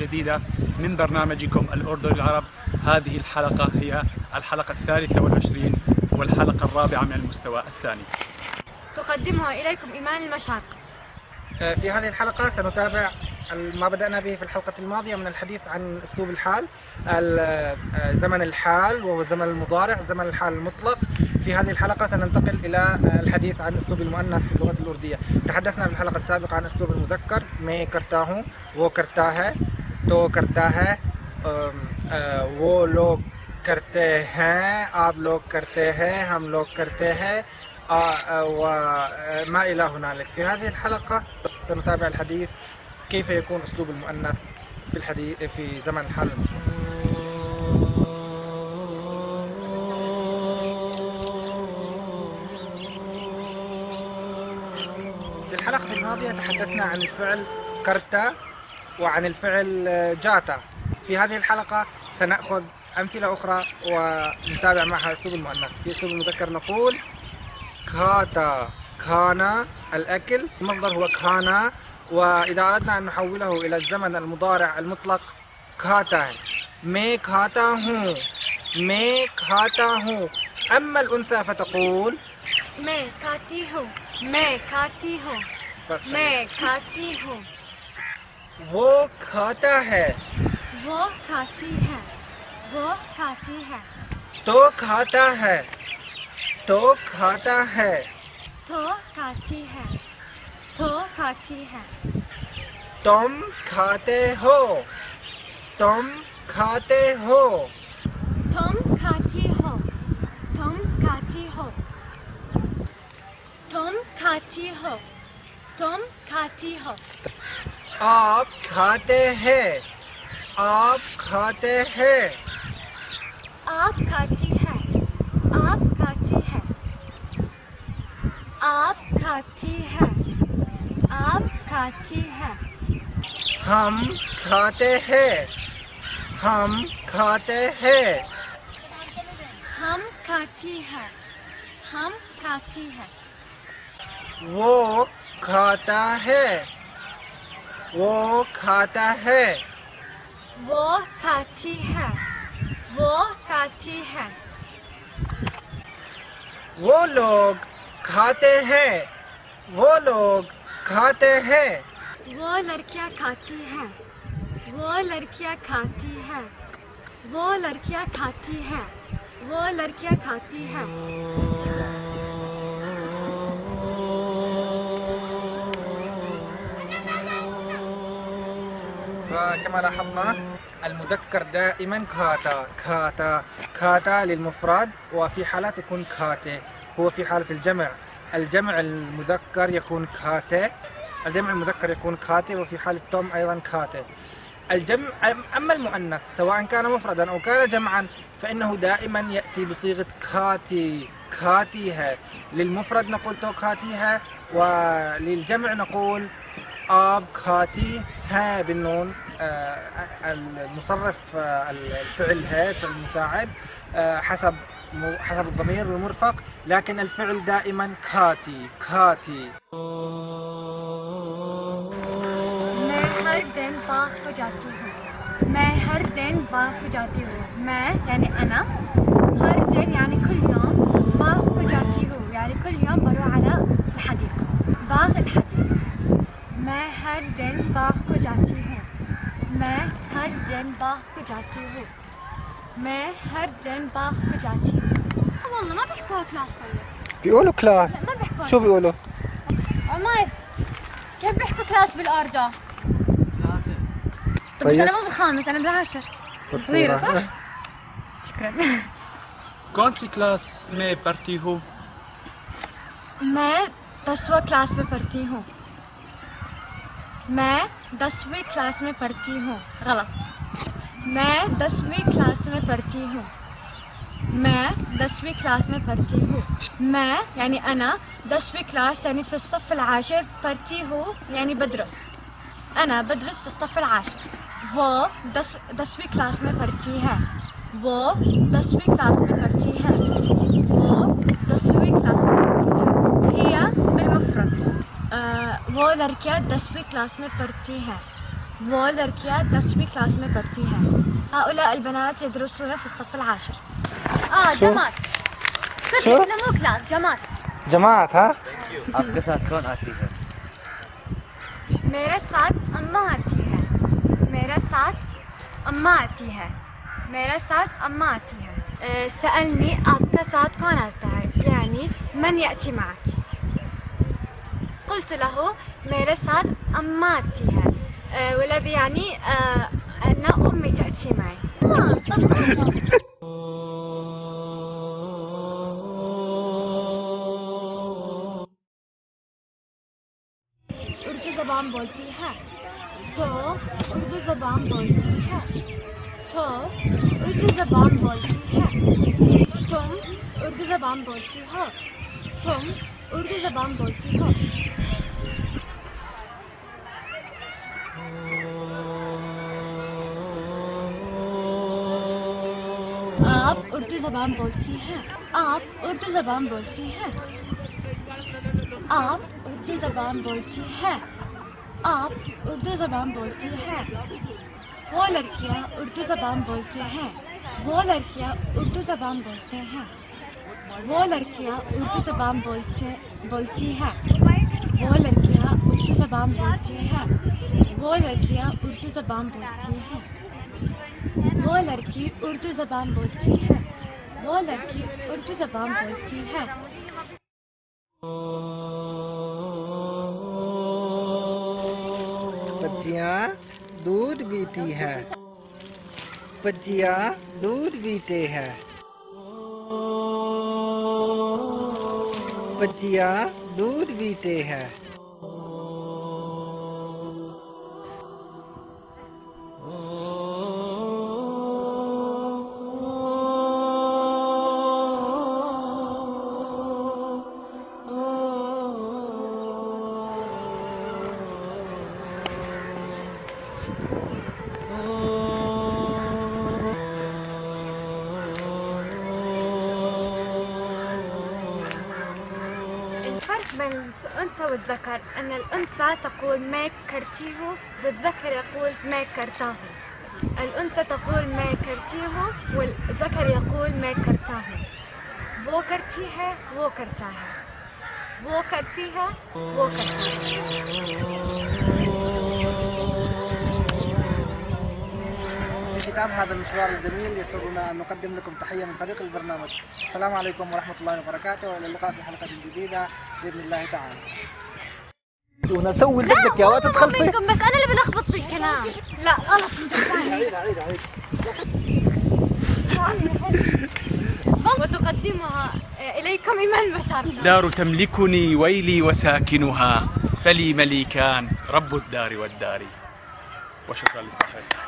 الجديدة من برنامجكم الأردن العرب. هذه الحلقة هي الحلقة 23 والحلقة الرابعة من المستوى الثاني. تقدمها إليكم إيمان المشعق. في هذه الحلقة سنتابع ما بدأنا به في الحلقة الماضية من الحديث عن أسلوب الحال، زمن الحال وهو زمن المضارع، زمن الحال المطلق. في هذه الحلقة سننتقل إلى الحديث عن أسلوب المؤنث في اللغة الأردية. تحدثنا في الحلقة السابقة عن أسلوب المذكر، मैं करता हूँ, वो करता है, तो करता है, वो लोग करते हैं, आप लोग करते हैं, हम लोग करते हैं وما إلى هنالك. في هذه الحلقة سنتابع الحديث كيف يكون أسلوب المؤنث في الحديث في زمن الحال. في الحلقة الماضية تحدثنا عن الفعل كرتا وعن الفعل جاتا. في هذه الحلقة سنأخذ أمثلة أخرى ونتابع معها أسلوب المؤنث. في أسلوب المذكر نقول كاتا كانا الأكل، المصدر هو كانا، وإذا أردنا أن نحوله إلى الزمن المضارع المطلق كاتا है, मैं खाता हूँ, मैं खाता हूँ. أما الأنثى فتقول मैं खाती हूँ, मैं खाती हूँ, मैं खाती हूँ. वो खाता है, वो खाती है, वो खाती है. तो खाता है, तो खाता है. तो खाती है, तो खाती है. तुम खाते हो, तुम खाते हो. तुम खाती हो, तुम खाती हो. तुम खाती हो, तुम खाती हो. आप खाते हैं, आप खाते हैं. आप खाती है, आप खाती है. आप खाती है, आप खाती है. हम खाते हैं, हम खाते हैं. हम खाती है, हम खाती है. वो खाता है, वो खाता है. वो खाती है, वो खाती है. वो लोग खाते हैं, वो लोग खाते हैं. वो लड़कियां खाती हैं, वो लड़कियां खाती हैं. वो लड़कियां खाती हैं, वो लड़कियां खाती हैं. فكما لاحظنا المذكر دائما كاتا كاتا كاتا للمفرد، وفي حالات يكون كاتي هو في حالة الجمع. الجمع المذكر يكون كاتي، الجمع المذكر يكون كاتي، وفي حالة توم أيضا كاتي. الجمع أما المؤنث سواء كان مفردا أو كان جمعا فإنه دائما يأتي بصيغة كاتي كاتي है. للمفرد نقول تو كاتي है، وللجمع نقول आप खाती हैं بالنون. المصرف الفعل है فعل مساعد حسب الضمير والمرفق، لكن الفعل دائما كاتي كاتي. मैं हर दिन बाग को जाती हूँ, मैं हर दिन बाग को जाती हूँ. मैं यानी أنا, हर दिन यानी كل يوم, बाग को जाती हूँ يعني كل يوم بروح على الحديقة, باغ الحديقة. मैं हर दिन बाग को जाती हूँ, मैं हर दिन बाग को जाती हूँ, मैं हर दिन बाग को जाती हूँ. والله ما بيحكوها كلاس طيب. بيقولوا كلاس. لا ما بيحكوها. شو بيقولوا؟ عمر كيف بيحكوا كلاس بالأردن؟ طيب بس أنا مو بالخامس، أنا بالعاشر. صغيرة صح؟ شكرا. कौन सी क्लास में पढ़ती हो? मैं 10वीं क्लास में पढ़ती हूँ. मैं 10वीं क्लास में पढ़ती हूँ. गलत. मैं 10वीं क्लास में पढ़ती हूँ. मैं 10वीं क्लास में पढ़ती हूँ. मैं यानी أنا 10वीं क्लास यानी في الصف العاشر, पढ़ती हूँ يعني بدرس. أنا بدرس في الصف العاشر. वो 10वीं क्लास में पढ़ती है. वो 10वीं क्लास में पढ़ती है. वो 10वीं क्लास में पढ़ती है. هي بالمفرد. वो लड़कियाँ 10वीं क्लास में पढ़ती हैं. वो लड़कियां 10वीं क्लास में पढ़ती हैं. هؤلاء البنات يدرسون في الصف العاشر. जमात. شو؟ मो क्लास जमात. जमात हाँ. आपके साथ कौन आती है? मेरे साथ अम्मा आती है. मेरे साथ अम्मा आती है. मेरे साथ अम्मा आती है. سألني आपके साथ कौन आता है, यानी من يأتي معك. قلت له मेरे साथ अम्मा आती है, والذي يعني أن أمي تأتي معي. उर्दू ज़बान बोलती है तो उर्दू ज़बान बोलती है तो उर्दू ज़बान बोलती है. तुम उर्दू ज़बान बोलती हो. तुम उर्दू ज़बान बोलती हो. आप उर्दू ज़बान बोलती हैं. आप उर्दू ज़बान बोलती हैं. आप उर्दू ज़बान बोलती है. आप उर्दू ज़बान बोलती है. वो लड़कियां उर्दू ज़बान बोलती हैं. वो लड़कियां उर्दू ज़बान बोलते हैं. वो लड़कियां उर्दू ज़बान बोलती हैं. वो लड़कियां उर्दू ज़बान बोलती हैं. वो लड़कियां उर्दू ज़बान बोलती हैं. वो लड़की उर्दू ज़बान बोलती है. वो लड़की उर्दू ज़बान बोलती है. बच्चियाँ दूध पीती हैं. बच्चियाँ दूध पीते हैं. बच्चियाँ दूध पीते हैं. الفرق بين الأنثى والذكر أن الأنثى تقول मैं करती हूँ والذكر يقول मैं करता हूँ. الأنثى تقول मैं करती हूँ والذكر يقول मैं करता हूँ. वो करती है वो करता है. वो करती है वो करता है. في ختام هذا المشوار الجميل يسرنا أن نقدم لكم تحية من فريق البرنامج. السلام عليكم ورحمة الله وبركاته، وإلى اللقاء في حلقة جديدة بإذن الله تعالى. ونسوي اللي بدك إياه وتتخلصي. منكم بس أنا اللي بلخبط بالكلام. لا غلط انت الثاني. عيد. وتقدمها إليكم إيمان بشار. دار تملكني ويلي وساكنها، فلي مليكان رب الدار والدار. وشكرا لصاحبك.